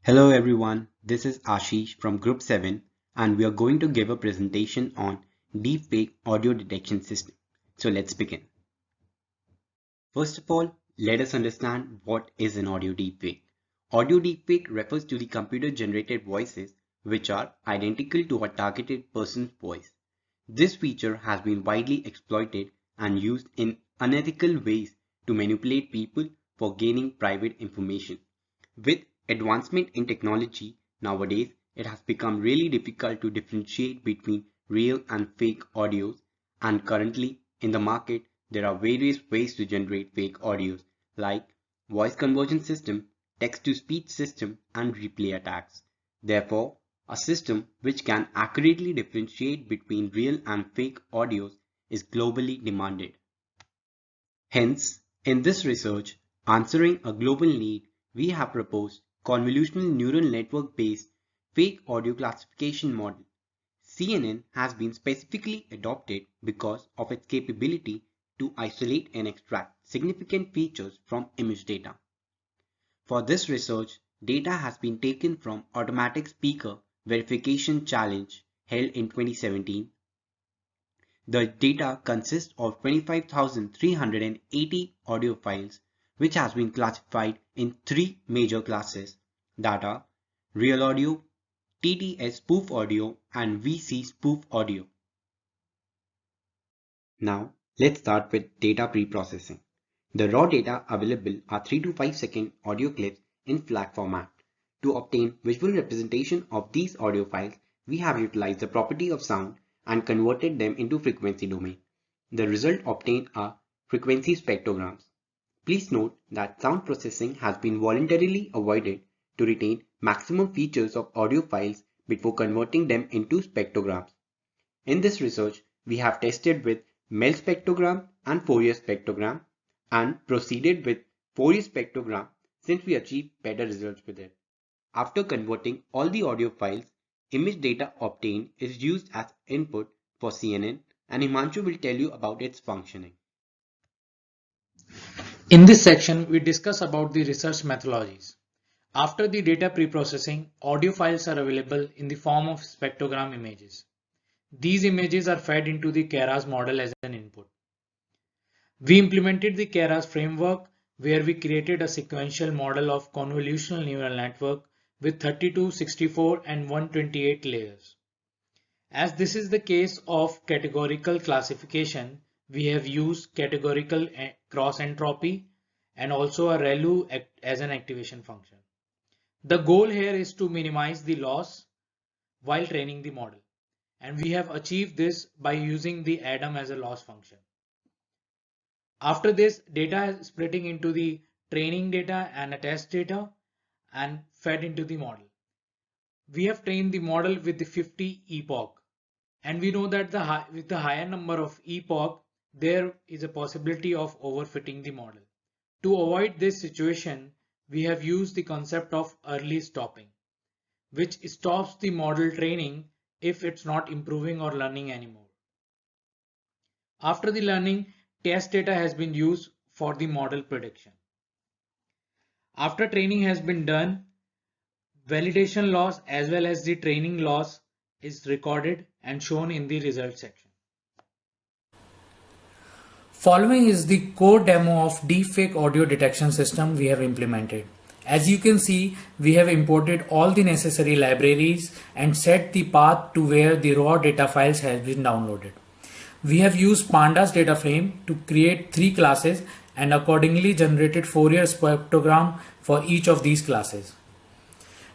Hello everyone, this is Ashish from Group 7 and we are going to give a presentation on DeepFake audio detection system. So let's begin. First of all, let us understand what is an audio deepfake. Audio deepfake refers to the computer generated voices which are identical to a targeted person's voice. This feature has been widely exploited and used in unethical ways to manipulate people for gaining private information. With advancement in technology nowadays, it has become really difficult to differentiate between real and fake audios, and currently in the market there are various ways to generate fake audios like voice conversion system, text-to-speech system, and replay attacks. Therefore, a system which can accurately differentiate between real and fake audios is globally demanded. Hence, in this research, answering a global need, we have proposed convolutional neural network-based fake audio classification model. CNN has been specifically adopted because of its capability to isolate and extract significant features from image data. For this research, data has been taken from Automatic Speaker Verification Challenge held in 2017. The data consists of 25,380 audio files which has been classified in three major classes that are real audio, TTS spoof audio, and VC spoof audio. Now let's start with data pre-processing. The raw data available are 3 to 5 second audio clips in FLAC format. To obtain visual representation of these audio files, we have utilized the property of sound and converted them into frequency domain. The result obtained are frequency spectrograms. Please note that sound processing has been voluntarily avoided to retain maximum features of audio files before converting them into spectrograms. In this research, we have tested with Mel spectrogram and Fourier spectrogram and proceeded with Fourier spectrogram since we achieved better results with it. After converting all the audio files, image data obtained is used as input for CNN, and Himanshu will tell you about its functioning. In this section, we discuss about the research methodologies. After the data pre-processing, audio files are available in the form of spectrogram images. These images are fed into the Keras model as an input. We implemented the Keras framework where we created a sequential model of convolutional neural network with 32, 64 and 128 layers. As this is the case of categorical classification, we have used categorical cross entropy and also a ReLU as an activation function. The goal here is to minimize the loss while training the model, and we have achieved this by using the ADAM as a loss function. After this, data is splitting into the training data and a test data and fed into the model. We have trained the model with the 50 epoch, and we know that with the higher number of epoch, there is a possibility of overfitting the model. To avoid this situation, we have used the concept of early stopping, which stops the model training if it's not improving or learning anymore. After the learning, test data has been used for the model prediction. After training has been done, validation loss as well as the training loss is recorded and shown in the result section. Following is the core demo of deepfake audio detection system we have implemented. As you can see, we have imported all the necessary libraries and set the path to where the raw data files have been downloaded. We have used pandas data frame to create 3 classes and accordingly generated Fourier spectrogram for each of these classes.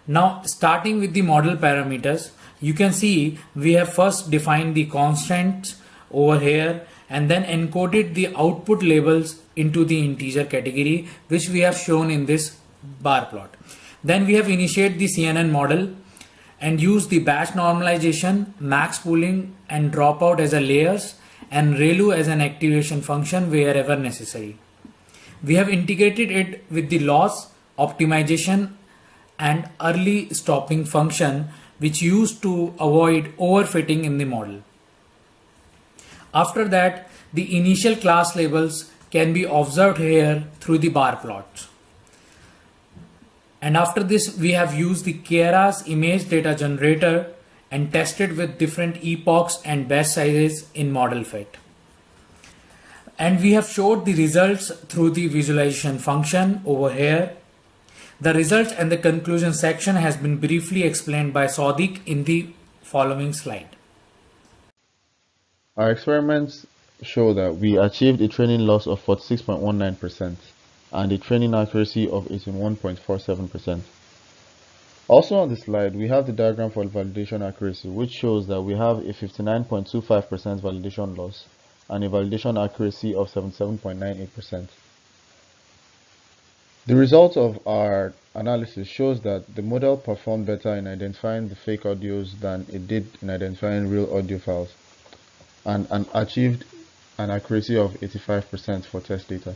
Now, starting with the model parameters, you can see we have first defined the constants over here and then encoded the output labels into the integer category, which we have shown in this bar plot. Then we have initiated the CNN model and used the batch normalization, max pooling and dropout as a layers and ReLU as an activation function wherever necessary. We have integrated it with the loss, optimization and early stopping function which used to avoid overfitting in the model. After that, the initial class labels can be observed here through the bar plots. And after this, we have used the Keras image data generator and tested with different epochs and batch sizes in model fit. And we have showed the results through the visualization function over here. The results and the conclusion section has been briefly explained by Sadiq in the following slide. Our experiments show that we achieved a training loss of 46.19% and a training accuracy of 81.47%. Also on the slide, we have the diagram for validation accuracy, which shows that we have a 59.25% validation loss and a validation accuracy of 77.98%. The result of our analysis shows that the model performed better in identifying the fake audios than it did in identifying real audio files, and achieved an accuracy of 85% for test data.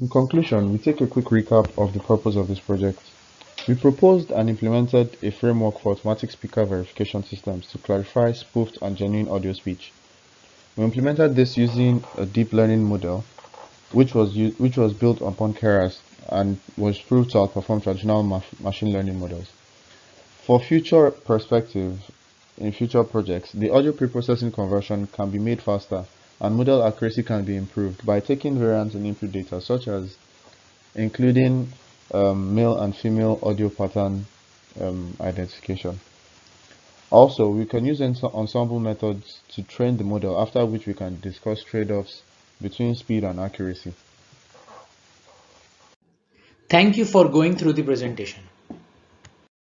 In conclusion, we take a quick recap of the purpose of this project. We proposed and implemented a framework for automatic speaker verification systems to clarify spoofed and genuine audio speech. We implemented this using a deep learning model, which was built upon Keras and was proved to outperform traditional machine learning models. For future perspective, in future projects, the audio preprocessing conversion can be made faster and model accuracy can be improved by taking variants in input data, such as including male and female audio pattern identification. Also, we can use ensemble methods to train the model, after which we can discuss trade-offs between speed and accuracy. Thank you for going through the presentation.